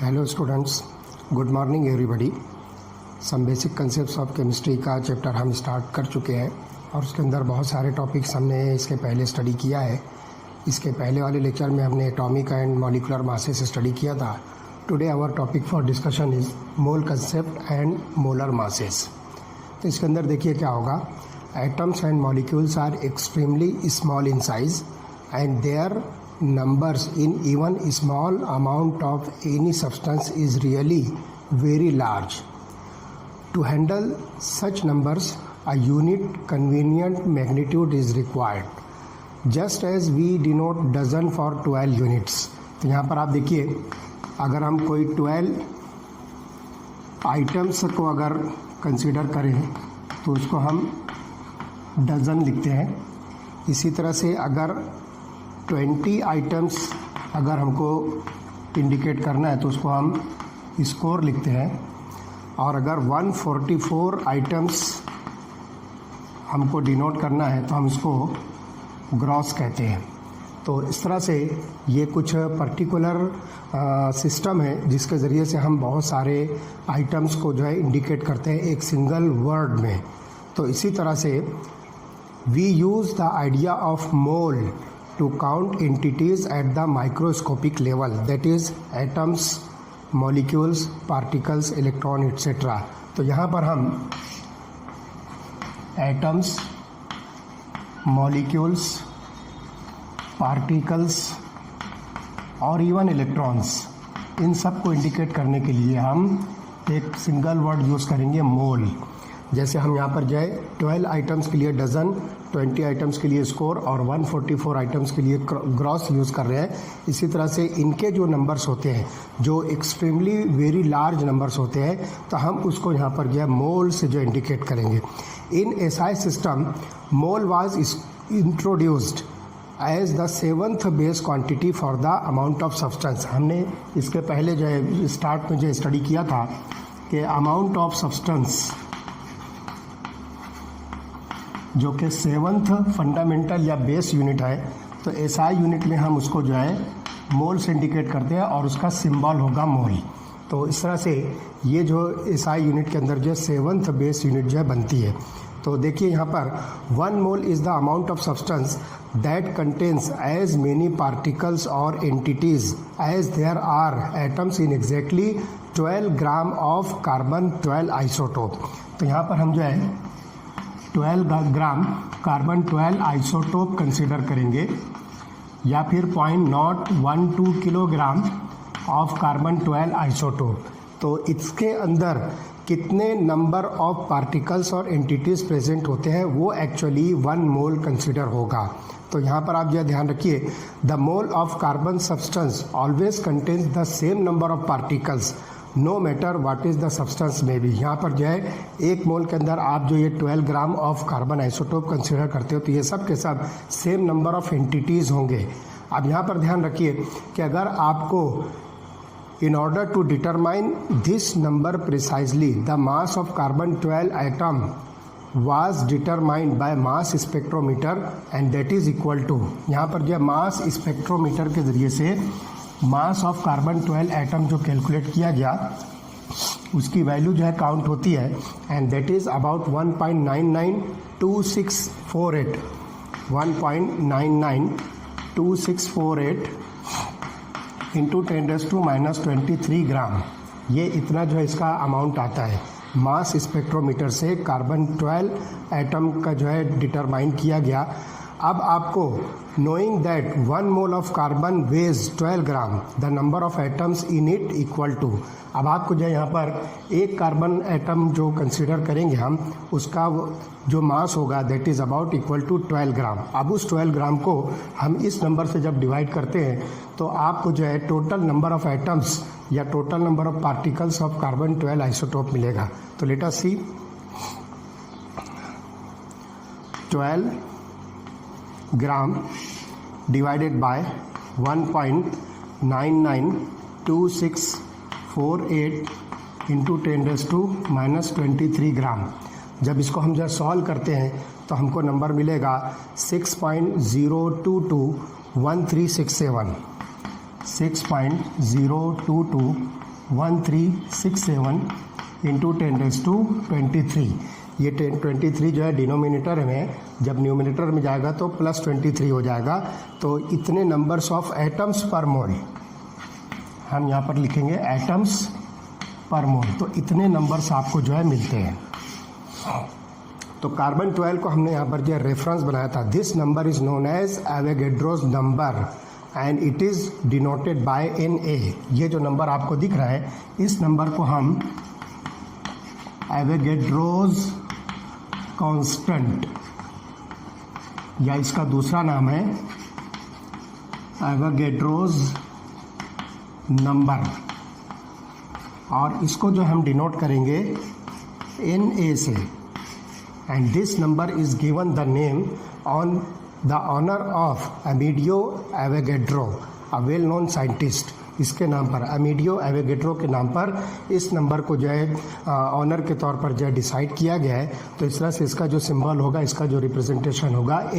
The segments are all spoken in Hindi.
Hello students, good morning everybody. Some basic concepts of chemistry का चैप्टर हम स्टार्ट कर चुके हैं और उसके अंदर बहुत सारे टॉपिक्स हमने इसके पहले स्टडी किया है। इसके पहले वाले लेक्चर में हमने atomic and molecular masses study किया था। Today our topic for discussion is mole concept and molar masses. तो इसके अंदर देखिए क्या होगा। Atoms and molecules are extremely small in size and their numbers in even small amount of any substance is really very large. To handle such numbers, a unit convenient magnitude is required. Just as we denote dozen for 12 units. तो यहाँ पर आप देखिए, अगर हम कोई 12 आइटम्स को अगर कंसीडर करें तो उसको हम डजन लिखते हैं। इसी तरह से अगर 20 आइटम्स अगर हमको इंडिकेट करना है तो उसको हम स्कोर लिखते हैं। और अगर 144 आइटम्स हमको डिनोट करना है तो हम इसको ग्रॉस कहते हैं। तो इस तरह से ये कुछ पर्टिकुलर सिस्टम है जिसके ज़रिए से हम बहुत सारे आइटम्स को जो है इंडिकेट करते हैं एक सिंगल वर्ड में। तो इसी तरह से we use the idea of mole to count entities at the microscopic level, that is atoms, molecules, particles, electron etc. तो यहाँ पर हम atoms, molecules, particles और इवन इलेक्ट्रॉन्स, इन सब को इंडिकेट करने के लिए हम एक सिंगल वर्ड यूज़ करेंगे मोल। जैसे हम यहाँ पर जाए 12 आइटम्स के लिए डज़न, 20 आइटम्स के लिए स्कोर और 144 आइटम्स के लिए ग्रॉस यूज़ कर रहे हैं। इसी तरह से इनके जो नंबर्स होते हैं जो एक्सट्रीमली वेरी लार्ज नंबर्स होते हैं तो हम उसको यहाँ पर जो है मोल से जो इंडिकेट करेंगे। In SI system mole was introduced as the 7th base quantity for the amount of substance. हमने इसके पहले जो है स्टार्ट में जो स्टडी किया था कि अमाउंट ऑफ सब्सटेंस जो कि 7th फंडामेंटल या बेस यूनिट है, तो एसआई यूनिट में हम उसको जो है मोल से इंडिकेट करते हैं और उसका सिंबल होगा मोल। तो इस तरह से ये जो एसआई यूनिट के अंदर जो 7th बेस यूनिट जो है बनती है। तो देखिए यहाँ पर 1 mole is the amount of substance that contains as many particles और entities as there are atoms in exactly 12 gram of carbon 12 isotope. तो यहाँ पर हम जो है 12 ग्राम कार्बन 12 आइसोटोप कंसीडर करेंगे या फिर 0.012 किलोग्राम ऑफ कार्बन 12 आइसोटोप। तो इसके अंदर कितने नंबर ऑफ पार्टिकल्स और एंटिटीज़ प्रेजेंट होते हैं वो एक्चुअली 1 मोल कंसीडर होगा। तो यहाँ पर आप यह ध्यान रखिए, the mole of carbon substance always contains the same number of particles no matter what is the substance में भी। यहाँ पर जो है 1 मोल के अंदर आप जो ये 12 gram of carbon isotope consider करते हो तो ये सब के सब सेम नंबर ऑफ एंटिटीज़ होंगे। अब यहाँ पर ध्यान रखिए कि अगर आपको in order to determine this number precisely the mass of carbon 12 atom was determined by mass spectrometer and that is equal to, यहाँ पर जो मास स्पेक्ट्रोमीटर के ज़रिए से मास ऑफ कार्बन 12 एटम जो कैलकुलेट किया गया उसकी वैल्यू जो है काउंट होती है and that is about 1.992648 1.992648 into 10⁻⁻23 gram. ये इतना जो है इसका अमाउंट आता है। मास स्पेक्ट्रोमीटर से कार्बन 12 एटम का जो है डिटरमाइन किया गया। अब आपको knowing that 1 mole of carbon weighs 12 gram the number of atoms in it equal to, अब आपको जो यहाँ पर एक कार्बन एटम जो कंसीडर करेंगे हम उसका जो मास होगा that is about equal to 12 gram. अब उस 12 ग्राम को हम इस नंबर से जब डिवाइड करते हैं तो आपको जो है टोटल नंबर ऑफ एटम्स या total number of particles of carbon 12 isotope मिलेगा। तो let us see 12 gram divided by 1.992648 into 10⁻⁻23 gram. जब इसको हम जब सॉल्व करते हैं तो हमको नंबर मिलेगा 6.0221367 6.022 1367 इंटू 10⁻23। ये 23 जो है डिनोमिनेटर में, जब न्यूमिनेटर में जाएगा तो +23 हो जाएगा। तो इतने नंबर्स ऑफ एटम्स पर मोल हम यहाँ पर लिखेंगे, एटम्स पर मोल। तो इतने नंबर्स आपको जो है मिलते हैं। तो कार्बन 12 को हमने यहाँ पर जो रेफरेंस बनाया था, this number is known as Avogadro's number and it is denoted by Na। ये जो नंबर आपको दिख रहा है, इस नंबर को हम एवोगैड्रोस कांस्टेंट, या इसका दूसरा नाम है एवोगैड्रोस नंबर, और इसको जो हम डिनोट करेंगे Na से। And this number is given the name on the honour of Amedeo Avogadro, a well known scientist. इसके नाम पर, अमीडियो एवोगैड्रो के नाम पर इस नंबर को जो है ऑनर के तौर पर जो है डिसाइड किया गया है। तो इस तरह से इसका जो सिंबल होगा, इसका जो रिप्रेजेंटेशन होगा Na।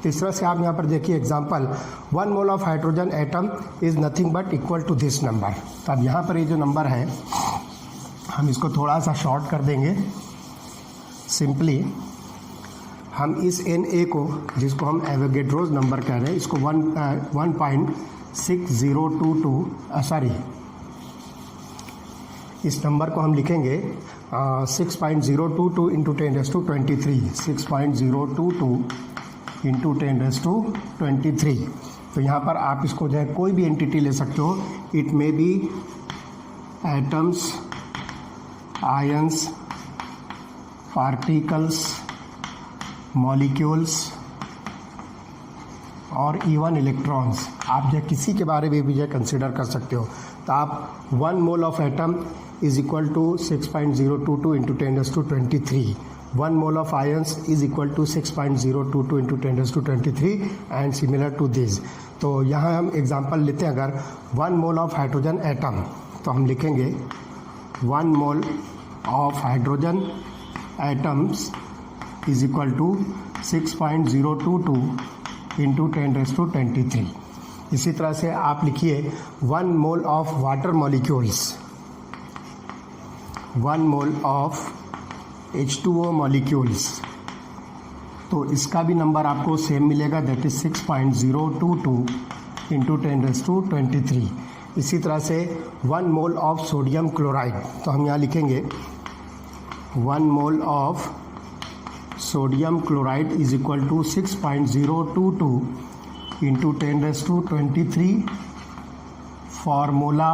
तो इस तरह से आप यहाँ पर देखिए example, 1 mole of hydrogen atom is nothing but equal to this number. तो अब यहाँ पर ये जो नंबर है, हम इसको थोड़ा सा शॉर्ट कर देंगे। सिंपली हम इस Na को, जिसको हम एवोगैड्रोस नंबर कह रहे हैं, इसको 1.6022 इस नंबर को हम लिखेंगे 6.022 इंटू 10⁻23, 6.022 इंटू 10⁻23। तो यहाँ पर आप इसको जो है कोई भी एंटिटी ले सकते हो। It may be atoms, ions, particles, molecules और इवन इलेक्ट्रॉन्स। आप जो किसी के बारे में भी जो कंसिडर कर सकते हो। तो आप 1 mole of atom is equal to 6.022 into 10⁻23, 1 mole of ions is equal to 6.022 into 10⁻23 and similar to this. तो यहाँ हम एग्जांपल लेते हैं, अगर 1 मोल ऑफ हाइड्रोजन एटम, तो हम लिखेंगे 1 mole of hydrogen atoms is equal to 6.022 into 10⁻23। इसी तरह से आप लिखिए 1 mole of water molecules, 1 mole of H2O molecules, तो इसका भी नंबर आपको सेम मिलेगा, दैट इज 6.022 इंटू 10⁻23। इसी तरह से 1 मोल ऑफ सोडियम क्लोराइड, तो हम यहाँ लिखेंगे 1 mole of sodium chloride is equal to 6.022 into 10⁻23 formula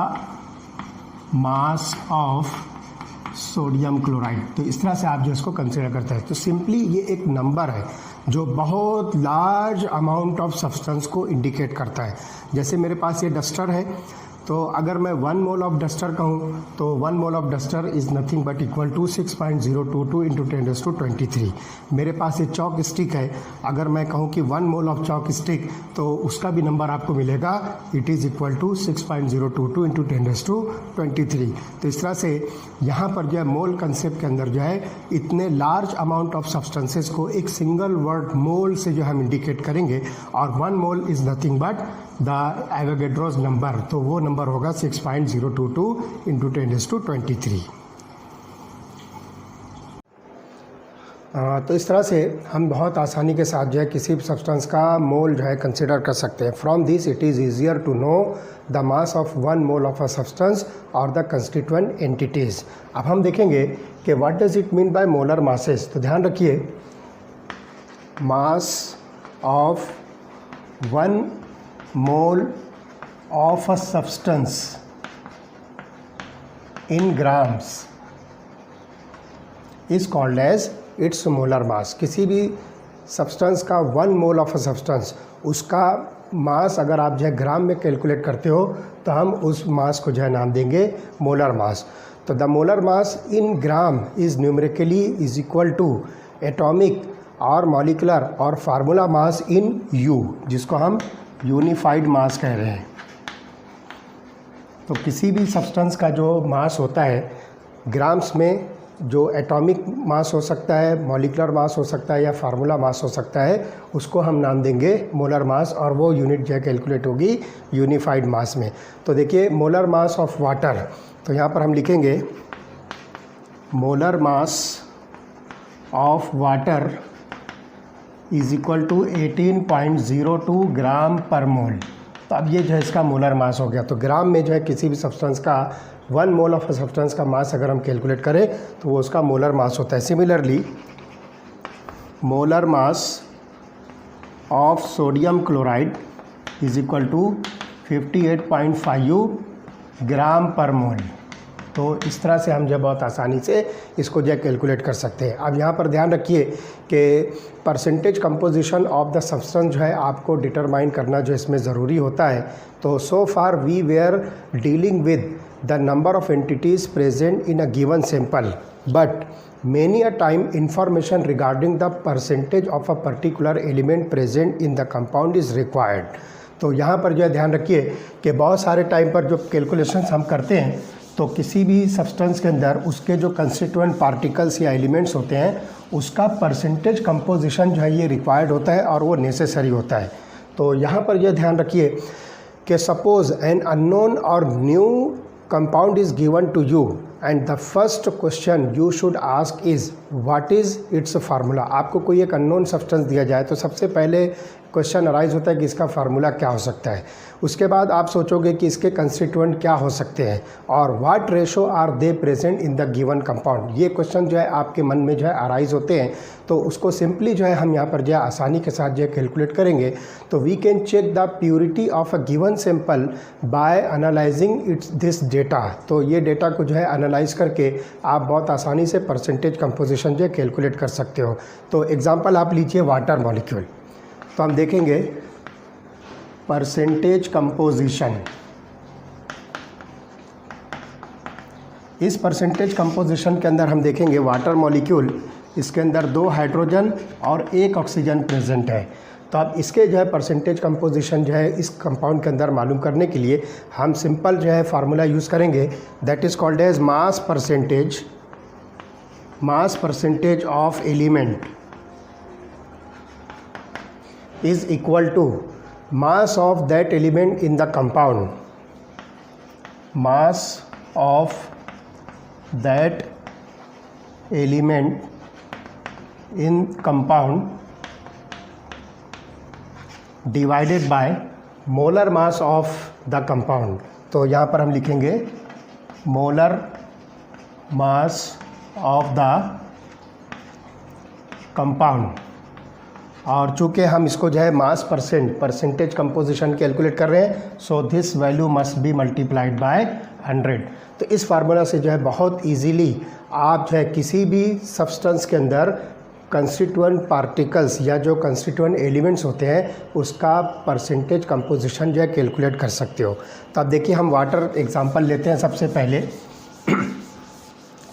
mass of sodium chloride. तो इस तरह से आप जो इसको कंसिडर करते हैं। तो सिंपली ये एक नंबर है जो बहुत लार्ज अमाउंट ऑफ सब्सटेंस को इंडिकेट करता है। जैसे मेरे पास ये डस्टर है, तो अगर मैं 1 मोल ऑफ डस्टर कहूँ तो 1 mole of duster is nothing but equal to 6.022 into 10⁻23। मेरे पास ये चॉक स्टिक है, अगर मैं कहूँ कि 1 मोल ऑफ चॉक स्टिक, तो उसका भी नंबर आपको मिलेगा, it is equal to 6.022 into 10⁻23। तो इस तरह से यहाँ पर जो है मोल कंसेप्ट के अंदर जो है इतने लार्ज अमाउंट ऑफ सब्सटेंसेस को एक सिंगल वर्ड मोल से जो हम इंडिकेट करेंगे, और 1 mole is nothing but the Avogadro's number, तो वो नंबर होगा 6.022 इंटू 10⁻23। तो इस तरह से हम बहुत आसानी के साथ जो है किसी भी सब्सटेंस का मोल जो है कंसिडर कर सकते हैं। From this it is easier to know the mass of 1 mole of a substance और द कंस्टिट्यूएंट एंटिटीज़। अब हम देखेंगे कि what does it mean by molar masses. तो ध्यान रखिए, mass of 1 mole of a substance in grams is called as its molar mass। किसी भी सब्सटेंस का 1 मोल ऑफ अ सब्सटेंस, उसका मास अगर आप जो है ग्राम में कैलकुलेट करते हो तो हम उस मास को जो है नाम देंगे मोलर मास। तो the molar mass in gram is numerically is equal to atomic और मॉलिकुलर और फार्मूला मास इन यू, जिसको हम यूनिफाइड मास कह रहे हैं। तो किसी भी सब्सटेंस का जो मास होता है ग्राम्स में, जो एटॉमिक मास हो सकता है, मॉलिक्यूलर मास हो सकता है या फार्मूला मास हो सकता है, उसको हम नाम देंगे मोलर मास, और वो यूनिट जो है कैलकुलेट होगी यूनिफाइड मास में। तो देखिए मोलर मास ऑफ वाटर, तो यहाँ पर हम लिखेंगे molar mass of water is equal to 18.02 gram per mole. तो अब ये जो है इसका मोलर मास हो गया। तो ग्राम में जो है किसी भी सब्सटेंस का 1 मोल ऑफ सब्सटेंस का मास अगर हम कैलकुलेट करें तो वो उसका मोलर मास होता है। Similarly molar mass of sodium chloride is equal to 58.5 gram per mole. तो इस तरह से हम जो बहुत आसानी से इसको जो है कैलकुलेट कर सकते हैं। अब यहाँ पर ध्यान रखिए कि percentage composition of the substance जो है आपको डिटरमाइन करना जो इसमें ज़रूरी होता है। तो so far we were dealing with the number of entities present in a given sample, but many a time information regarding the percentage of a particular element present in the compound is required। तो यहाँ पर जो है ध्यान रखिए कि बहुत सारे टाइम पर जो कैलकुलेशंस हम करते हैं तो किसी भी सब्सटेंस के अंदर उसके जो कंस्टिट्यूएंट पार्टिकल्स या एलिमेंट्स होते हैं उसका परसेंटेज कंपोजिशन जो है ये रिक्वायर्ड होता है और वो नेसेसरी होता है। तो यहाँ पर यह ध्यान रखिए कि सपोज एन अननोन और new compound is given to you and the first question you should ask is what is its formula. आपको कोई एक अननोन सब्सटेंस दिया जाए तो सबसे पहले क्वेश्चन अराइज होता है कि इसका फार्मूला क्या हो सकता है। उसके बाद आप सोचोगे कि इसके कंस्टिट्यूएंट क्या हो सकते हैं और what ratio are they present in the given compound. ये क्वेश्चन जो है आपके मन में जो है अराइज होते हैं। तो उसको सिंपली जो है हम यहाँ पर जो है आसानी के साथ जो है कैलकुलेट करेंगे। तो we can check the purity of a given sample by analysing its this data. तो ये डेटा को जो है एनालाइज करके आप बहुत आसानी से परसेंटेज कंपोजिशन जो है कैलकुलेट कर सकते हो। तो एग्जांपल आप लीजिए वाटर मॉलिक्यूल। तो हम देखेंगे परसेंटेज कंपोजिशन। इस परसेंटेज कंपोजिशन के अंदर हम देखेंगे वाटर मॉलिक्यूल, इसके अंदर 2 हाइड्रोजन और 1 ऑक्सीजन प्रेजेंट है। तो अब इसके जो है परसेंटेज कंपोजिशन जो है इस कंपाउंड के अंदर मालूम करने के लिए हम सिंपल जो है फार्मूला यूज़ करेंगे, that is called as mass percentage of element is equal to mass of that element in the compound, mass of that element in compound divided by molar mass of the compound। तो यहाँ पर हम लिखेंगे molar mass of the compound, और चूँकि हम इसको जो है मास परसेंटेज कंपोजिशन कैलकुलेट कर रहे हैं, so this value must be multiplied by 100। तो इस फार्मूला से जो है बहुत इजीली आप जो है किसी भी सब्सटेंस के अंदर कंस्टिट्यूएंट पार्टिकल्स या जो कंस्टिट्यूएंट एलिमेंट्स होते हैं उसका परसेंटेज कंपोजिशन जो है कैलकुलेट कर सकते हो। तो अब देखिए हम वाटर एग्जांपल लेते हैं सबसे पहले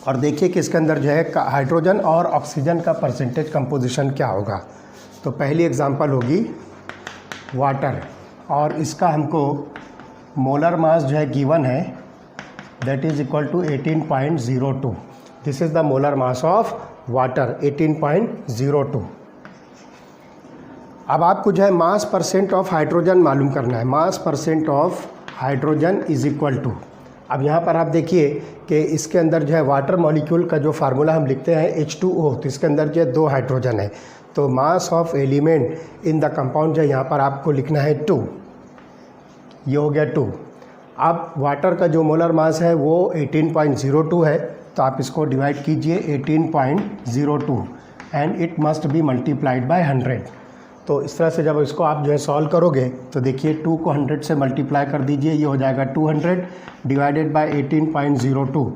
और देखिए कि इसके अंदर जो है हाइड्रोजन और ऑक्सीजन का परसेंटेज कंपोजिशन क्या होगा। तो पहली एग्जांपल होगी वाटर और इसका हमको मोलर मास जो है गिवन है, that is equal to 18.02। This is the molar mass of water 18.02। अब आपको जो है मास परसेंट ऑफ हाइड्रोजन मालूम करना है। Mass percent of hydrogen is equal to, अब यहाँ पर आप देखिए कि इसके अंदर जो है वाटर मॉलिक्यूल का जो फार्मूला हम लिखते हैं H2O, तो इसके अंदर जो है 2 हाइड्रोजन है। तो mass of element in the compound जो है यहाँ पर आपको लिखना है 2, ये हो गया 2। अब वाटर का जो मोलर मास है वो 18.02 है, तो आप इसको डिवाइड कीजिए 18.02 and it must be multiplied by 100। तो इस तरह से जब इसको आप जो है सॉल्व करोगे तो देखिए 2 को 100 से मल्टीप्लाई कर दीजिए, ये हो जाएगा 200 डिवाइडेड बाय 18.02।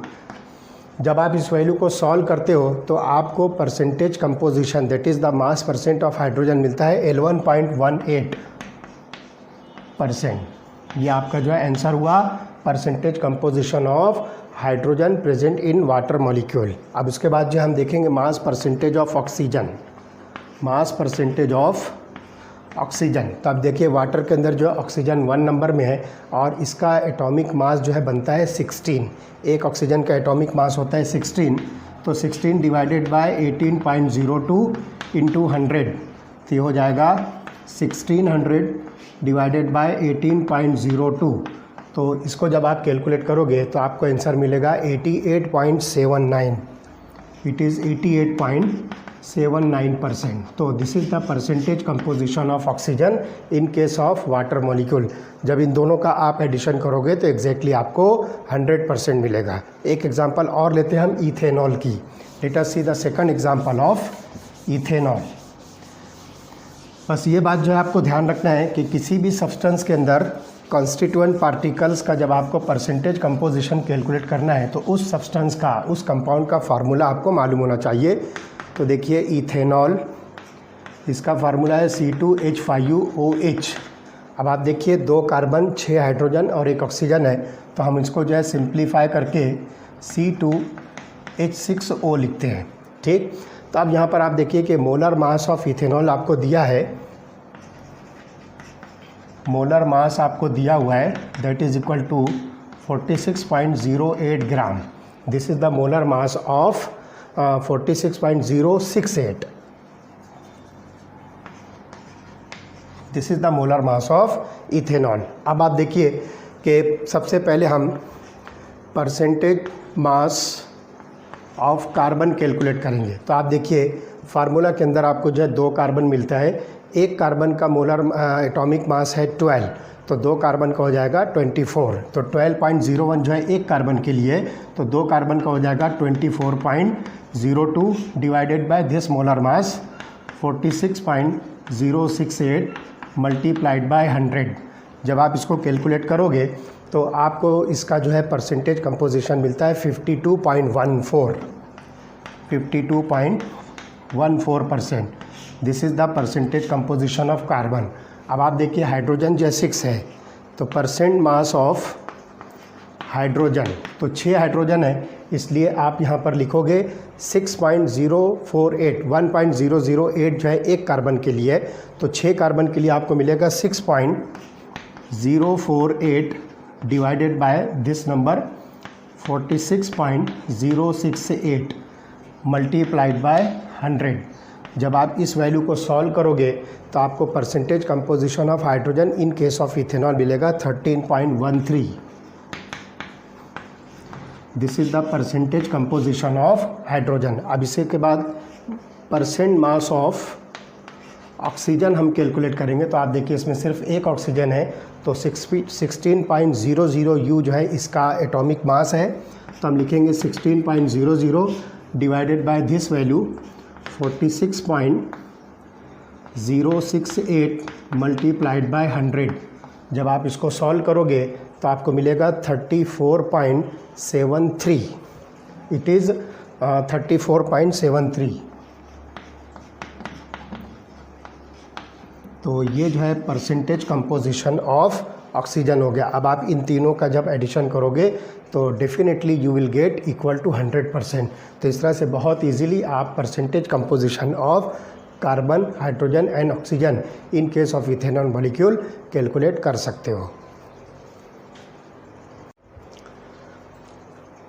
जब आप इस वैल्यू को सॉल्व करते हो तो आपको percentage composition that is the mass percent of hydrogen मिलता है 11.18%। ये आपका जो है आंसर हुआ percentage composition of hydrogen present in water molecule. अब उसके बाद जो हम देखेंगे मास percentage of oxygen, mass percentage of oxygen. तो अब देखिए वाटर के अंदर जो ऑक्सीजन 1 नंबर में है और इसका एटॉमिक मास जो है बनता है 16। एक ऑक्सीजन का एटॉमिक मास होता है 16 तो 16 डिवाइडेड बाय 18.02 इंटू 100, तो ये हो जाएगा 1600 डिवाइडेड बाय 18.02। तो इसको जब आप कैलकुलेट करोगे तो आपको आंसर मिलेगा 88.79। It is 88.79%। तो this is the percentage composition of oxygen in case of water molecule. जब इन दोनों का आप एडिशन करोगे तो एग्जैक्टली आपको 100% मिलेगा। एक एग्जांपल और लेते हैं हम इथेनॉल की। Late us see the second example of ethanol. बस ये बात जो है आपको ध्यान रखना है कि किसी भी सब्सटेंस के अंदर कॉन्स्टिट्यूएंट पार्टिकल्स का जब आपको परसेंटेज कंपोजिशन कैलकुलेट करना है तो उस सब्सटेंस का, उस कंपाउंड का फार्मूला आपको मालूम होना चाहिए। तो देखिए इथेनॉल, इसका फार्मूला है C2H5OH। अब आप देखिए 2 कार्बन 6 हाइड्रोजन और 1 ऑक्सीजन है, तो हम इसको जो है सिंप्लीफाई करके C2H6O लिखते हैं। ठीक, तो अब यहाँ पर आप देखिए कि मोलर मास ऑफ इथेनॉल आपको दिया है, मोलर मास आपको दिया हुआ है, that is equal to 46.08 gram. This is the molar mass of 46.068। This is the molar mass of ethanol. अब आप देखिए कि सबसे पहले हम percentage mass of carbon calculate करेंगे। तो आप देखिए फार्मूला के अंदर आपको जो है 2 कार्बन मिलता है, एक कार्बन का मोलर एटॉमिक मास है 12, तो 2 कार्बन का हो जाएगा 24। तो 12.01 जो है एक कार्बन के लिए, तो 2 कार्बन का हो जाएगा 24.02 divided by this molar mass 46.068 multiplied by 100। जब आप इसको कैलकुलेट करोगे तो आपको इसका जो है परसेंटेज कंपोजिशन मिलता है 52.14%। This is the percentage composition of carbon. अब आप देखिए हाइड्रोजन जो 6 है, तो परसेंट मास ऑफ हाइड्रोजन, तो 6 हाइड्रोजन है, इसलिए आप यहाँ पर लिखोगे 6.048, 1.008 जो है एक कार्बन के लिए, तो 6 कार्बन के लिए आपको मिलेगा 6.048 divided by this number 46.068 multiplied by 100। जब आप इस वैल्यू को सॉल्व करोगे तो आपको percentage composition of hydrogen in case of ethanol मिलेगा 13.13। This is the percentage composition of hydrogen. अब इसी के बाद परसेंट मास ऑफ ऑक्सीजन हम कैलकुलेट करेंगे। तो आप देखिए इसमें सिर्फ एक ऑक्सीजन है, तो 16.00 U जो है इसका एटॉमिक मास है, तो हम लिखेंगे 16.00 divided by this value 46.068 multiplied by 100। जब आप इसको सॉल्व करोगे तो आपको मिलेगा 34.73। It is 34.73। तो ये जो है परसेंटेज कंपोजिशन ऑफ ऑक्सीजन हो गया। अब आप इन तीनों का जब एडिशन करोगे तो definitely you will get equal to 100%। तो इस तरह से बहुत इजीली आप percentage composition of carbon, hydrogen and oxygen in case of ethanol molecule calculate कर सकते हो।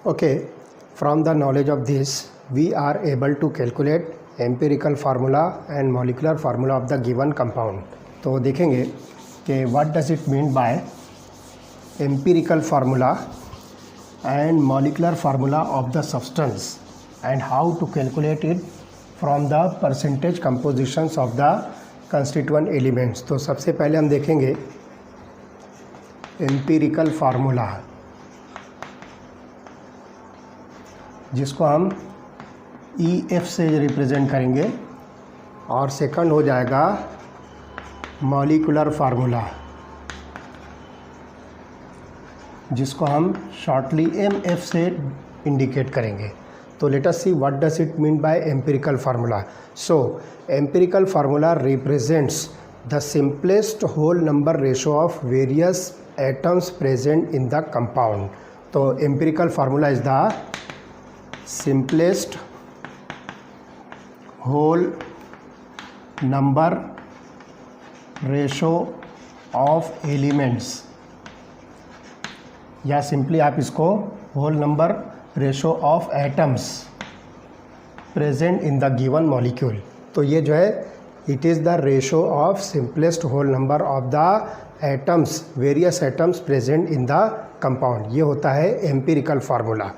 Okay, from the knowledge of this we are able to calculate empirical formula and molecular formula of the given compound. तो देखेंगे कि what does it mean by empirical formula and molecular formula of the substance and how to calculate it from the percentage compositions of the constituent elements। तो सबसे पहले हम देखेंगे एम्पिरिकल फार्मूला, जिसको हम EF से रिप्रेजेंट करेंगे, और सेकंड हो जाएगा मॉलिकुलर फार्मूला, जिसको हम शॉर्टली MF से इंडिकेट करेंगे। तो let us see what does it mean by empirical formula. So empirical formula represents the simplest whole number ratio of various atoms present in the compound. तो empirical formula is the simplest whole number ratio of elements, या सिंपली आप इसको whole number ratio of atoms present in the given molecule. तो ये जो है it is the ratio of simplest whole number of the atoms, various atoms present in the compound. ये होता है एम्पिरिकल फार्मूला।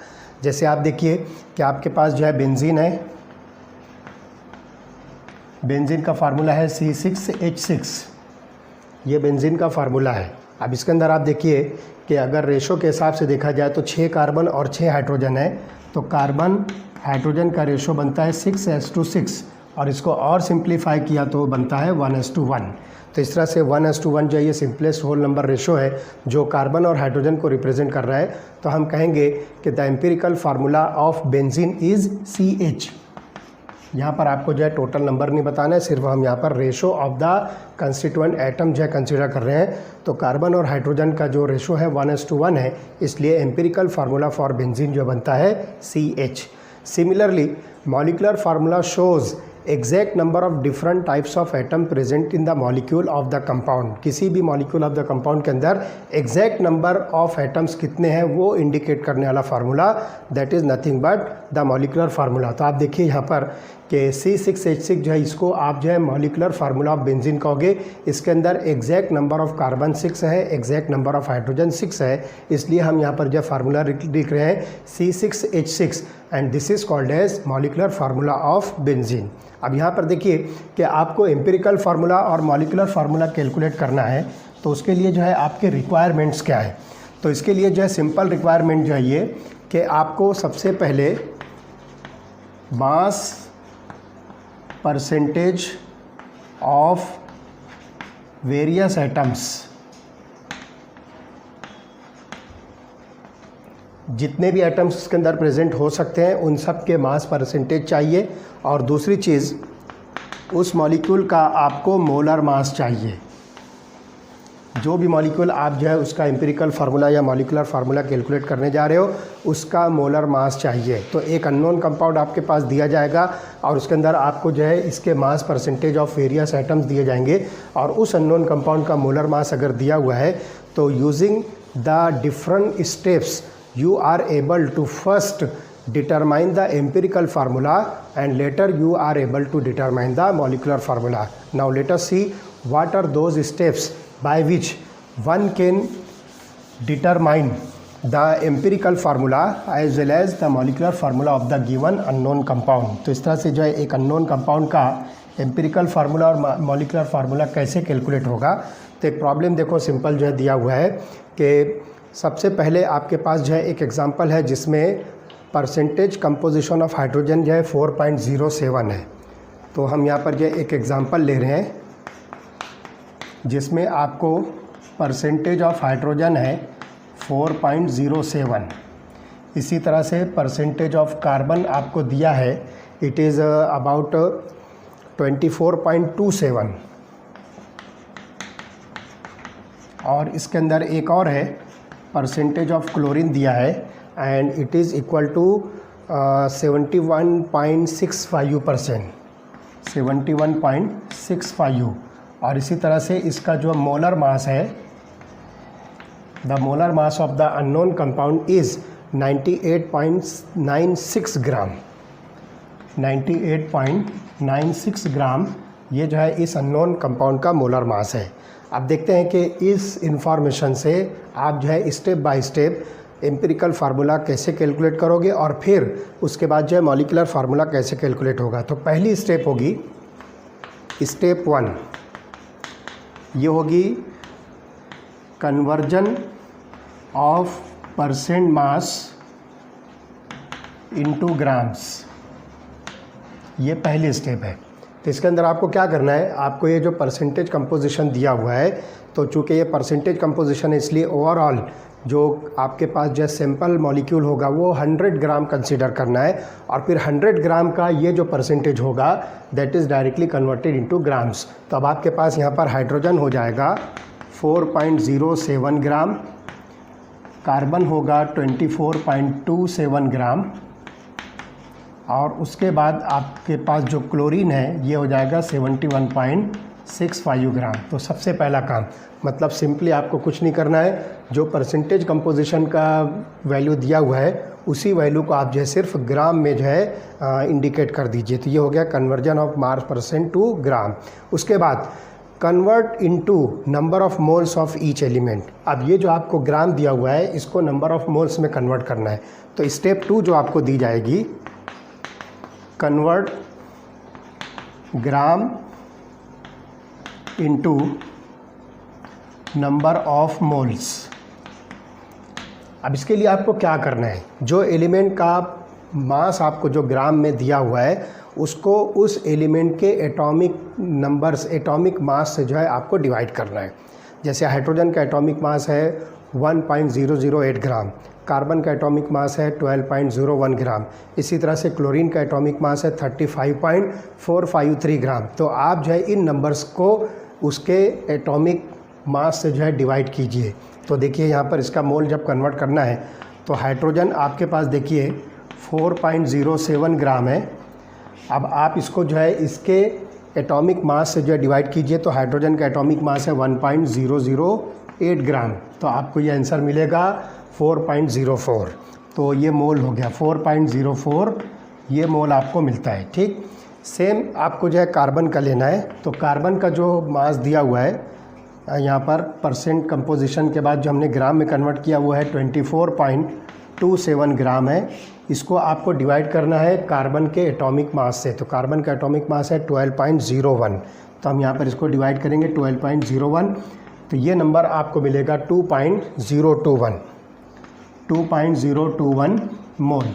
जैसे आप देखिए कि आपके पास जो है बेंजीन है, बेंजीन का फार्मूला है C6H6, ये बेंजीन का फार्मूला है। अब इसके अंदर आप देखिए कि अगर रेशो के हिसाब से देखा जाए तो 6 कार्बन और 6 हाइड्रोजन है, तो कार्बन हाइड्रोजन का रेशो बनता है 6:6 और इसको और सिंप्लीफाई किया तो बनता है 1:1। तो इस तरह से 1:1 जो है ये सिंपलेस्ट होल नंबर रेशो है जो कार्बन और हाइड्रोजन को रिप्रेजेंट कर रहा है। तो हम कहेंगे कि the empirical formula of benzene is CH। यहाँ पर आपको जो है टोटल नंबर नहीं बताना है, सिर्फ हम यहाँ पर ratio of the constituent atom जो है कंसिडर कर रहे हैं। तो कार्बन और हाइड्रोजन का जो रेशो है 1:1 है, इसलिए एम्पिरिकल फार्मूला फॉर बेंजीन जो बनता है CH। Similarly molecular formula shows exact number of different types of atom present in the molecule of the compound. किसी भी मॉलिक्यूल ऑफ द कंपाउंड के अंदर एग्जैक्ट नंबर ऑफ एटम्स कितने हैं वो इंडिकेट करने वाला formula, that is nothing but the molecular formula. तो आप देखिए यहाँ पर कि C6H6 जो है इसको आप जो है मॉलिकुलर फार्मूला ऑफ बेंजीन कहोगे। इसके अंदर एग्जैक्ट नंबर ऑफ कार्बन 6 है, एग्जैक्ट नंबर ऑफ हाइड्रोजन 6 है, इसलिए हम यहाँ पर जो फार्मूला लिख रहे हैं C6H6 and this is called as molecular formula of benzene. अब यहाँ पर देखिए कि आपको एम्पिरिकल फार्मूला और मॉलिकुलर फार्मूला कैलकुलेट करना है, तो उसके लिए जो है आपके रिक्वायरमेंट्स क्या है। तो इसके लिए जो है सिंपल रिक्वायरमेंट जो है ये कि आपको सबसे पहले मास परसेंटेज ऑफ वेरियस एटम्स, जितने भी एटम्स इसके अंदर प्रेजेंट हो सकते हैं उन सब के मास परसेंटेज चाहिए। और दूसरी चीज़, उस मॉलिक्यूल का आपको मोलर मास चाहिए। जो भी मॉलिक्यूल आप जो है उसका एम्पिरिकल फार्मूला या मॉलिकुलर फार्मूला कैलकुलेट करने जा रहे हो उसका मोलर मास चाहिए। तो एक अननोन कंपाउंड आपके पास दिया जाएगा और उसके अंदर आपको जो है इसके मास परसेंटेज ऑफ वेरियस एटम्स दिए जाएंगे, और उस अननोन कंपाउंड का मोलर मास अगर दिया हुआ है तो using the different steps you are able to first determine the empirical formula and later you are able to determine the molecular formula. Now let us see what are those steps by which one can determine the empirical formula as well as the molecular formula of the given unknown compound. तो इस तरह से जो है एक unknown compound का empirical formula और molecular formula कैसे कैलकुलेट होगा। तो एक प्रॉब्लम देखो सिंपल जो है दिया हुआ है कि सबसे पहले आपके पास जो है एक एग्जांपल है जिसमें परसेंटेज कंपोजिशन ऑफ हाइड्रोजन जो है 4.07 है। तो हम यहाँ पर जो है एक एग्जांपल ले रहे हैं जिसमें आपको परसेंटेज ऑफ हाइड्रोजन है 4.07। इसी तरह से परसेंटेज ऑफ कार्बन आपको दिया है, इट इज़ अबाउट 24.27। और इसके अंदर एक और है, परसेंटेज ऑफ क्लोरीन दिया है and it is equal to 71.65%, 71.65। और इसी तरह से इसका जो मोलर मास है, the molar mass of the unknown compound is 98.96 ग्राम, 98.96 ग्राम ये जो है इस अननोन कंपाउंड का मोलर मास है। अब देखते हैं कि इस इंफॉर्मेशन से आप जो है step by step empirical formula कैसे कैलकुलेट करोगे और फिर उसके बाद जो है मॉलिकुलर फार्मूला कैसे कैलकुलेट होगा। तो पहली स्टेप होगी स्टेप 1, ये होगी conversion of percent mass into grams. ये पहली स्टेप है। तो इसके अंदर आपको क्या करना है, आपको ये जो परसेंटेज कंपोजिशन दिया हुआ है, तो चूँकि ये परसेंटेज कंपोजिशन है इसलिए ओवरऑल जो आपके पास जो सैम्पल मॉलिक्यूल होगा वो 100 ग्राम कंसीडर करना है, और फिर 100 ग्राम का ये जो परसेंटेज होगा that is directly converted into grams. तो अब आपके पास यहाँ पर हाइड्रोजन हो जाएगा 4.07 ग्राम, कार्बन होगा 24.27 ग्राम, और उसके बाद आपके पास जो क्लोरीन है ये हो जाएगा 71.65 ग्राम। तो सबसे पहला काम, मतलब सिंपली आपको कुछ नहीं करना है, जो परसेंटेज कंपोजिशन का वैल्यू दिया हुआ है उसी वैल्यू को आप जो है सिर्फ ग्राम में जो है इंडिकेट कर दीजिए। तो ये हो गया conversion of mass percent to gram. उसके बाद convert into number of moles of each element. अब ये जो आपको ग्राम दिया हुआ है इसको नंबर ऑफ मोल्स में कन्वर्ट करना है। तो स्टेप 2 जो आपको दी जाएगी, convert gram into number of moles. अब इसके लिए आपको क्या करना है, जो एलिमेंट का मास आपको जो ग्राम में दिया हुआ है उसको उस एलिमेंट के एटॉमिक नंबर्स, एटॉमिक मास से जो है आपको डिवाइड करना है। जैसे हाइड्रोजन का एटॉमिक मास है 1.008 ग्राम, कार्बन का एटॉमिक मास है 12.01 ग्राम, इसी तरह से क्लोरीन का एटॉमिक मास है 35.453 ग्राम। तो आप जो है इन नंबर्स को उसके एटॉमिक मास से जो है डिवाइड कीजिए। तो देखिए यहाँ पर इसका मोल जब कन्वर्ट करना है तो हाइड्रोजन आपके पास देखिए 4.07 ग्राम है। अब आप इसको जो है इसके एटॉमिक मास से जो है डिवाइड कीजिए तो हाइड्रोजन का एटॉमिक मास है 1.008 ग्राम। तो आपको ये आंसर मिलेगा 4.04। तो ये मोल हो गया 4.04, ये मोल आपको मिलता है। ठीक, सेम आपको जो है कार्बन का लेना है। तो कार्बन का जो मास दिया हुआ है यहाँ पर परसेंट कंपोजिशन के बाद जो हमने ग्राम में कन्वर्ट किया वो है 24.27 ग्राम है। इसको आपको डिवाइड करना है कार्बन के एटॉमिक मास से। तो कार्बन का एटॉमिक मास है 12.01। तो हम यहाँ पर इसको डिवाइड करेंगे 12.01, तो ये नंबर आपको मिलेगा 2.021 मोल।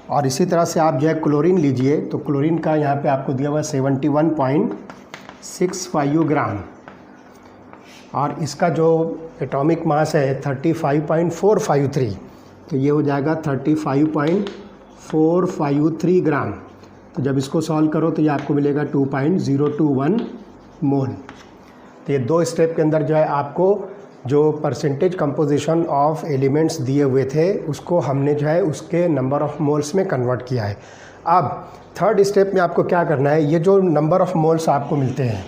और इसी तरह से आप जो है क्लोरीन लीजिए, तो क्लोरीन का यहाँ पे आपको दिया हुआ है 71.65 ग्राम और इसका जो एटॉमिक मास है 35.453। तो ये हो जाएगा 35.453 ग्राम। तो जब इसको सॉल्व करो तो ये आपको मिलेगा 2.021 मोल। तो ये 2 स्टेप के अंदर जो है आपको जो परसेंटेज कंपोजिशन ऑफ एलिमेंट्स दिए हुए थे उसको हमने जो है उसके नंबर ऑफ मोल्स में कन्वर्ट किया है। अब थर्ड स्टेप में आपको क्या करना है, ये जो नंबर ऑफ मोल्स आपको मिलते हैं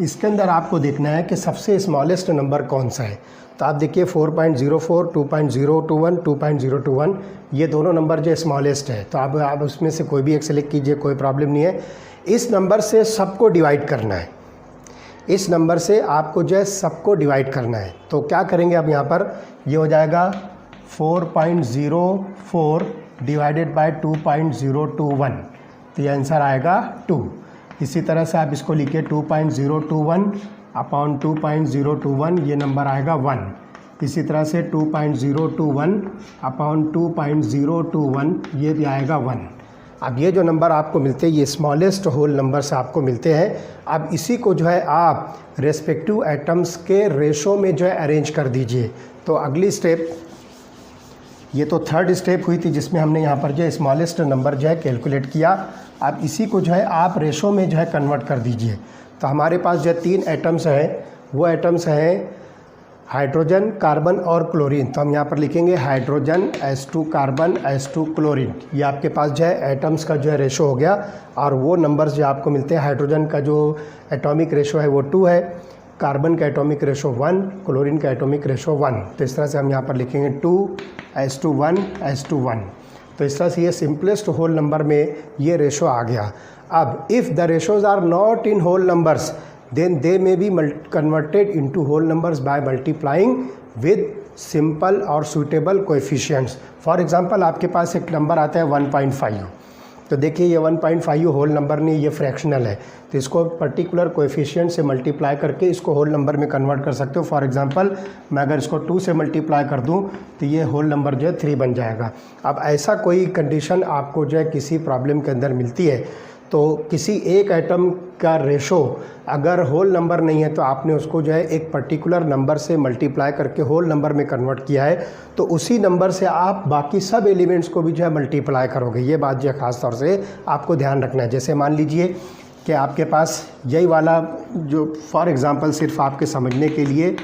इसके अंदर आपको देखना है कि सबसे स्मॉलेस्ट नंबर कौन सा है। तो आप देखिए 4.04, 2.021, 2.021 ये दोनों नंबर जो स्मॉलेस्ट है। तो आप उसमें से कोई भी एक सेलेक्ट कीजिए, कोई प्रॉब्लम नहीं है। इस नंबर से सबको डिवाइड करना है, इस नंबर से आपको जो है सबको डिवाइड करना है। तो क्या करेंगे अब यहाँ पर, ये हो जाएगा 4.04 डिवाइडेड बाय 2.021। तो ये आंसर आएगा 2। इसी तरह से आप इसको लिखिए 2.021 अपॉन 2.021, ये नंबर आएगा 1। इसी तरह से 2.021 अपॉन 2.021, ये भी आएगा 1। अब ये जो नंबर आपको मिलते हैं ये स्मॉलेस्ट होल नंबर से आपको मिलते हैं। अब इसी को जो है आप रेस्पेक्टिव एटम्स के रेशो में जो है अरेंज कर दीजिए। तो अगली स्टेप, ये तो थर्ड स्टेप हुई थी जिसमें हमने यहाँ पर जो है स्मॉलेस्ट नंबर जो है कैलकुलेट किया। अब इसी को जो है आप रेशो में जो है कन्वर्ट कर दीजिए। तो हमारे पास जो 3 एटम्स हैं, वो एटम्स हैं हाइड्रोजन, कार्बन और क्लोरीन। तो हम यहाँ पर लिखेंगे hydrogen H2 carbon H2 chlorine. ये आपके पास जो है एटम्स का जो है रेशो हो गया। और वो नंबर्स जो आपको मिलते हैं, हाइड्रोजन का जो एटॉमिक रेशो है वो 2 है, कार्बन का एटॉमिक रेशो 1, क्लोरीन का एटॉमिक रेशो 1। तो इस तरह से हम यहाँ पर लिखेंगे 2 H2 1 H2 1। तो इस तरह से ये सिंपलेस्ट होल नंबर में ये रेशो आ गया। अब if the ratios are not in whole numbers then they may be converted into whole numbers by multiplying with simple or suitable coefficients. For example, आपके पास एक नंबर आता है 1.5। तो देखिए ये 1.5 होल नंबर नहीं, ये फ्रैक्शनल है। तो इसको पर्टिकुलर कोएफिशिएंट से मल्टीप्लाई करके इसको होल नंबर में कन्वर्ट कर सकते हो। फॉर एग्जांपल, मैं अगर इसको 2 से मल्टीप्लाई कर दूं तो ये होल नंबर जो है 3 बन जाएगा। अब ऐसा कोई कंडीशन आपको जो है किसी प्रॉब्लम के अंदर मिलती है तो किसी एक एटम का रेशो अगर होल नंबर नहीं है तो आपने उसको जो है एक पर्टिकुलर नंबर से मल्टीप्लाई करके होल नंबर में कन्वर्ट किया है, तो उसी नंबर से आप बाकी सब एलिमेंट्स को भी जो है मल्टीप्लाई करोगे। ये बात जो है ख़ास तौर से आपको ध्यान रखना है। जैसे मान लीजिए कि आपके पास यही वाला जो फॉर एग्ज़ाम्पल सिर्फ आपके समझने के लिए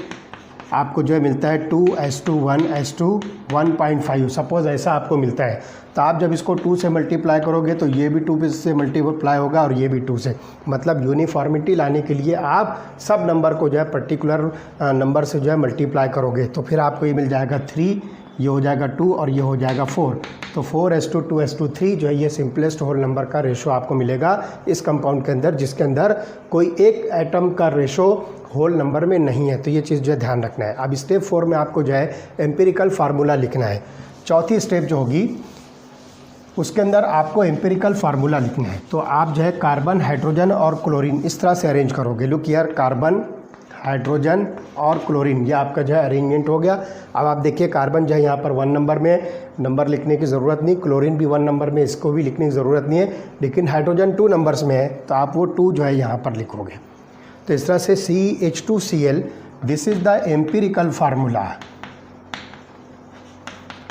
आपको जो है मिलता है 2:1 1.5। सपोज़ ऐसा आपको मिलता है, तो आप जब इसको 2 से मल्टीप्लाई करोगे तो ये भी 2 से मल्टीप्लाई होगा और ये भी 2 से। मतलब यूनिफॉर्मिटी लाने के लिए आप सब नंबर को जो है पर्टिकुलर नंबर से जो है मल्टीप्लाई करोगे, तो फिर आपको ये मिल जाएगा 3, ये हो जाएगा 2 और ये हो जाएगा 4। तो 4:2:3 जो है ये सिंपलेस्ट होल नंबर का रेशो आपको मिलेगा इस कंपाउंड के अंदर, जिसके अंदर कोई एक एटम का रेशो होल नंबर में नहीं है। तो ये चीज़ जो है ध्यान रखना है। अब स्टेप 4 में आपको जो है एम्पिरिकल फार्मूला लिखना है। चौथी स्टेप जो होगी उसके अंदर आपको एम्पिरिकल फार्मूला लिखना है। तो आप जो है कार्बन, हाइड्रोजन और क्लोरीन इस तरह से अरेंज करोगे। लुक हियर, कार्बन, हाइड्रोजन और क्लोरीन, ये आपका जो है अरेंजमेंट हो गया। अब आप देखिए कार्बन जो है यहाँ पर 1 नंबर में, नंबर लिखने की ज़रूरत नहीं। क्लोरीन भी 1 नंबर में, इसको भी लिखने की ज़रूरत नहीं है। लेकिन हाइड्रोजन 2 नंबर्स में है, तो आप वो 2 जो है यहाँ पर लिखोगे। तो इस तरह से CH2Cl, this is the empirical formula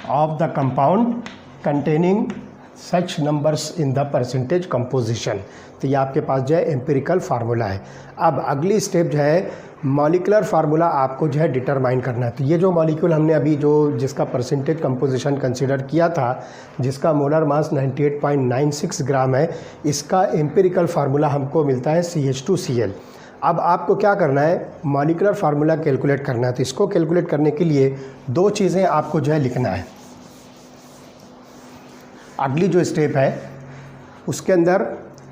of the compound containing such numbers in the percentage composition. तो ये आपके पास जो है एम्पिरिकल फार्मूला है। अब अगली स्टेप जो है मॉलिक्यूलर फार्मूला आपको जो है डिटरमाइन करना है। तो ये जो मॉलिक्यूल हमने अभी जो जिसका परसेंटेज कंपोजिशन कंसीडर किया था, जिसका मोलर मास 98.96 ग्राम है, इसका एम्पिरिकल फार्मूला हमको मिलता है CH2Cl। अब आपको क्या करना है, मॉलिक्यूलर फार्मूला कैलकुलेट करना है। तो इसको कैलकुलेट करने के लिए 2 चीज़ें आपको जो है लिखना है। अगली जो स्टेप है उसके अंदर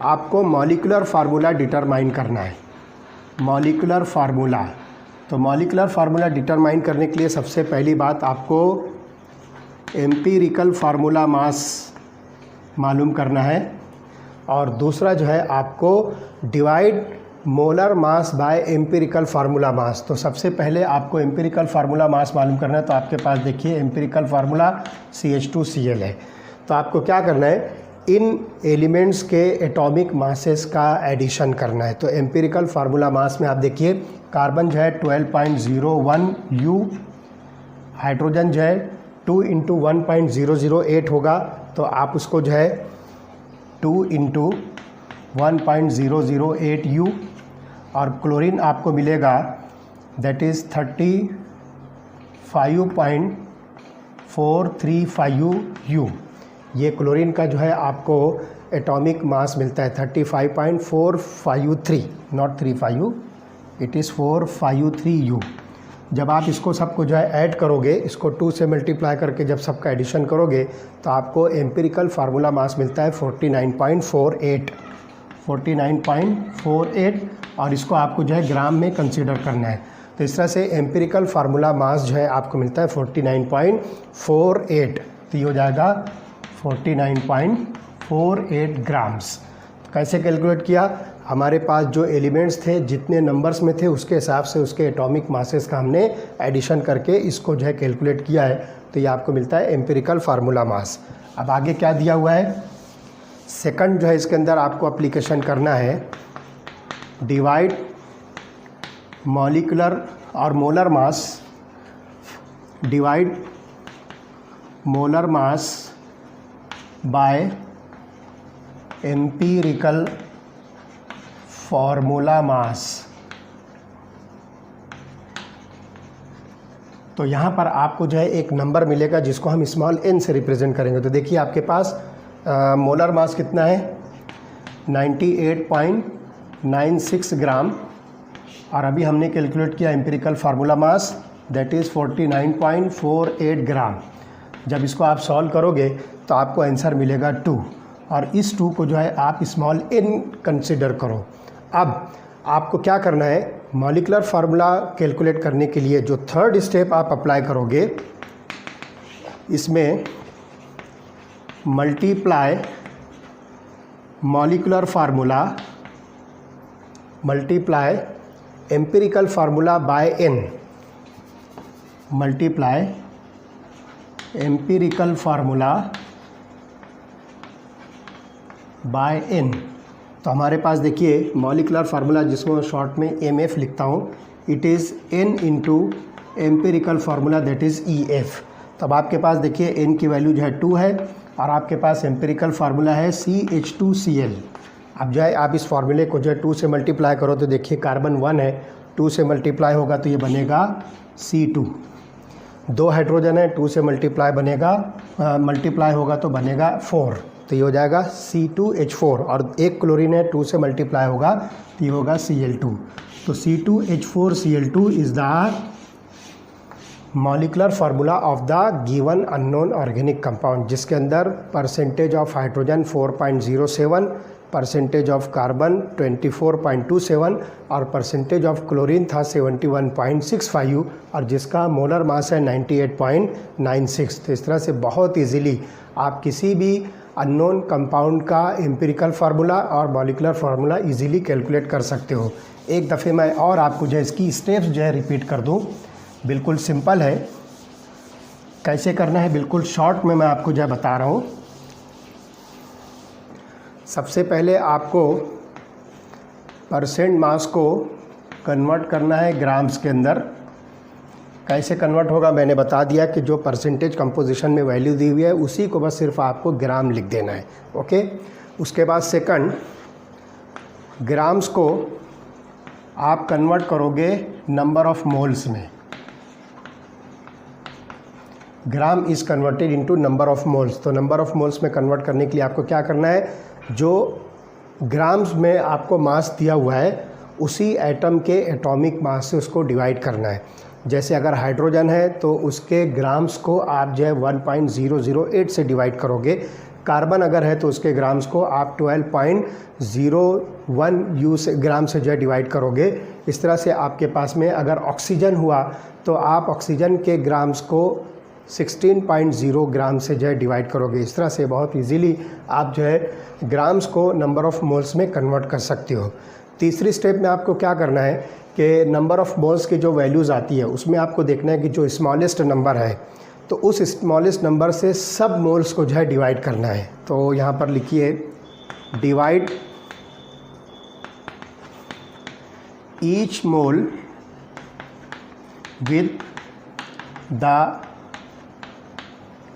आपको मॉलिक्यूलर फार्मूला डिटरमाइन करना है। मॉलिक्यूलर फार्मूला, तो मॉलिक्यूलर फार्मूला डिटरमाइन करने के लिए सबसे पहली बात आपको एम्पिरिकल फार्मूला मास मालूम करना है, और दूसरा जो है आपको divide molar mass by empirical formula mass. तो सबसे पहले आपको एम्पिरिकल फार्मूला मास मालूम करना है। तो आपके पास देखिए एम्पिरिकल फार्मूला CH2Cl है। तो आपको क्या करना है, इन एलिमेंट्स के एटॉमिक मासेस का एडिशन करना है। तो एम्पिरिकल फार्मूला मास में आप देखिए कार्बन जो है 12.01 U, हाइड्रोजन जो है 2 × 1.008 होगा। तो आप उसको जो है 2 × 1.008 U, और क्लोरीन आपको मिलेगा दैट इज़ 35.435 U। ये क्लोरीन का जो है आपको एटॉमिक मास मिलता है 35.453, नॉट 35, इट इज़ 453 U। जब आप इसको सबको जो है ऐड करोगे, इसको 2 से मल्टीप्लाई करके जब सबका एडिशन करोगे, तो आपको एम्पिरिकल फार्मूला मास मिलता है 49.48, और इसको आपको जो है ग्राम में कंसीडर करना है। तो इस तरह से एम्पिरिकल फार्मूला मास जो है आपको मिलता है 49.48। तो ये हो जाएगा 49.48 ग्राम्स। कैसे कैलकुलेट किया, हमारे पास जो एलिमेंट्स थे, जितने नंबर्स में थे, उसके हिसाब से उसके एटॉमिक मासेस का हमने एडिशन करके इसको जो है कैलकुलेट किया है। तो ये आपको मिलता है एम्पिरिकल फार्मूला मास। अब आगे क्या दिया हुआ है, सेकंड जो है इसके अंदर आपको एप्लीकेशन करना है, डिवाइड मॉलिक्यूलर और molar mass, divide molar mass by empirical formula mass. तो यहाँ पर आपको जो है एक नंबर मिलेगा जिसको हम स्मॉल n से रिप्रेजेंट करेंगे। तो देखिए आपके पास मोलर मास कितना है, 98.96 ग्राम, और अभी हमने कैलकुलेट किया empirical formula mass that is 49.48 ग्राम। जब इसको आप सॉल्व करोगे तो आपको आंसर मिलेगा 2, और इस 2 को जो है आप स्मॉल n कंसिडर करो। अब आपको क्या करना है, मॉलिक्यूलर फार्मूला कैलकुलेट करने के लिए जो थर्ड स्टेप आप अप्लाई करोगे, इसमें multiply molecular formula multiply empirical formula by n, multiply empirical formula by n। तो हमारे पास देखिए मॉलिक्यूलर फार्मूला, जिसको मैं शॉर्ट में MF लिखता हूँ, it is n into empirical formula that is EF। तब आपके पास देखिए n की वैल्यू जो है 2 है, और आपके पास एम्पिरिकल फार्मूला है CH2Cl। अब जो है आप इस फार्मूले को जो है 2 से मल्टीप्लाई करो, तो देखिए कार्बन 1 है, 2 से मल्टीप्लाई होगा तो ये बनेगा C2, 2 हाइड्रोजन है, 2 से मल्टीप्लाई होगा तो बनेगा 4, तो ये हो जाएगा C2H4, और 1 क्लोरीन है, 2 से मल्टीप्लाई होगा तो ये होगा Cl2। तो C2H4Cl2 is the molecular formula of the given unknown organic compound, जिसके अंदर percentage of hydrogen 4.07, percentage of carbon 24.27 और परसेंटेज ऑफ क्लोरीन था 71.65 और जिसका मोलर मास है 98.96। तो इस तरह से बहुत इजीली आप किसी भी अननोन कंपाउंड का एम्पिरिकल फार्मूला और मॉलिकुलर फार्मूला इजीली कैलकुलेट कर सकते हो। एक दफ़े मैं और आपको जो इसकी स्टेप्स जो है रिपीट कर दूं, बिल्कुल सिंपल है, कैसे करना है बिल्कुल शॉर्ट में मैं आपको जो है बता रहा हूँ। सबसे पहले आपको परसेंट मास को कन्वर्ट करना है ग्राम्स के अंदर। कैसे कन्वर्ट होगा मैंने बता दिया कि जो परसेंटेज कंपोजिशन में वैल्यू दी हुई है उसी को बस सिर्फ आपको ग्राम लिख देना है, ओके। उसके बाद सेकंड, ग्राम्स को आप कन्वर्ट करोगे नंबर ऑफ मोल्स में। Gram is converted into number of moles, तो नंबर ऑफ मोल्स में कन्वर्ट करने के लिए आपको क्या करना है, जो ग्राम्स में आपको मास दिया हुआ है उसी एटम के एटॉमिक मास से उसको डिवाइड करना है। जैसे अगर हाइड्रोजन है तो उसके ग्राम्स को आप जो है 1.008 से डिवाइड करोगे, कार्बन अगर है तो उसके ग्राम्स को आप 12.01 से ग्राम से जो है डिवाइड करोगे। इस तरह से आपके पास में अगर ऑक्सीजन हुआ तो आप ऑक्सीजन के ग्राम्स को 16.0 ग्राम से जो है डिवाइड करोगे। इस तरह से बहुत इजीली आप जो है ग्राम्स को नंबर ऑफ़ मोल्स में कन्वर्ट कर सकते हो। तीसरी स्टेप में आपको क्या करना है कि नंबर ऑफ़ मोल्स की जो वैल्यूज़ आती है उसमें आपको देखना है कि जो स्मॉलेस्ट नंबर है तो उस स्मॉलेस्ट नंबर से सब मोल्स को जो है डिवाइड करना है। तो यहाँ पर लिखिए divide each mole with the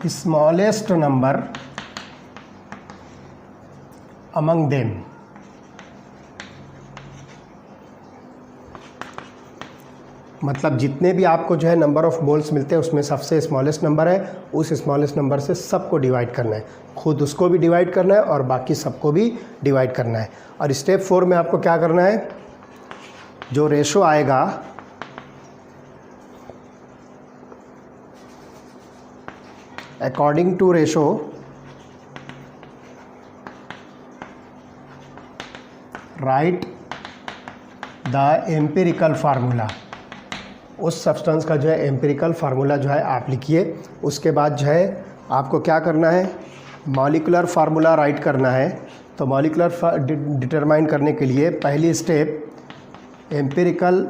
smallest number among them. मतलब जितने भी आपको जो है नंबर ऑफ़ मोल्स मिलते हैं उसमें सबसे स्मॉलेस्ट नंबर है, उस स्मॉलेस्ट नंबर से सबको डिवाइड करना है, खुद उसको भी डिवाइड करना है और बाकी सबको भी डिवाइड करना है। और स्टेप 4 में आपको क्या करना है, जो रेशो आएगा according to ratio right the empirical formula, उस सब्सटेंस का जो है एम्पिरिकल फार्मूला जो है आप लिखिए। उसके बाद जो है आपको क्या करना है, मॉलिकुलर फार्मूला राइट करना है। तो मॉलिकुलर डिटरमाइन करने के लिए पहली स्टेप एम्पिरिकल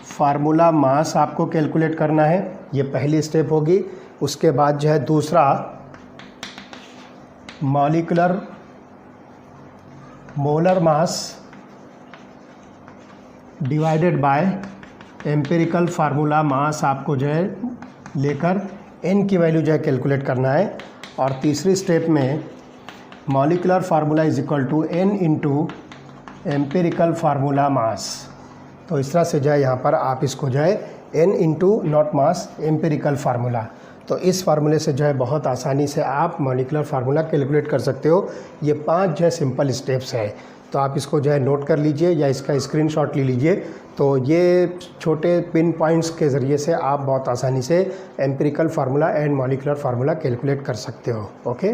फार्मूला मास आपको कैलकुलेट करना है, ये पहली स्टेप होगी। उसके बाद जो है दूसरा molecular molar mass divided by empirical formula मास आपको जो है लेकर n की वैल्यू जो है कैलकुलेट करना है। और तीसरी स्टेप में molecular formula is equal to n into empirical formula mass. तो इस तरह से जो है यहाँ पर आप इसको जो है n into not mass empirical formula, तो इस फार्मूले से जो है बहुत आसानी से आप मॉलिकुलर फार्मूला कैलकुलेट कर सकते हो। ये 5 जो है सिंपल स्टेप्स है, तो आप इसको जो है नोट कर लीजिए या इसका स्क्रीनशॉट ले लीजिए। तो ये छोटे पिन पॉइंट्स के ज़रिए से आप बहुत आसानी से empirical formula and molecular formula calculate कर सकते हो, ओके।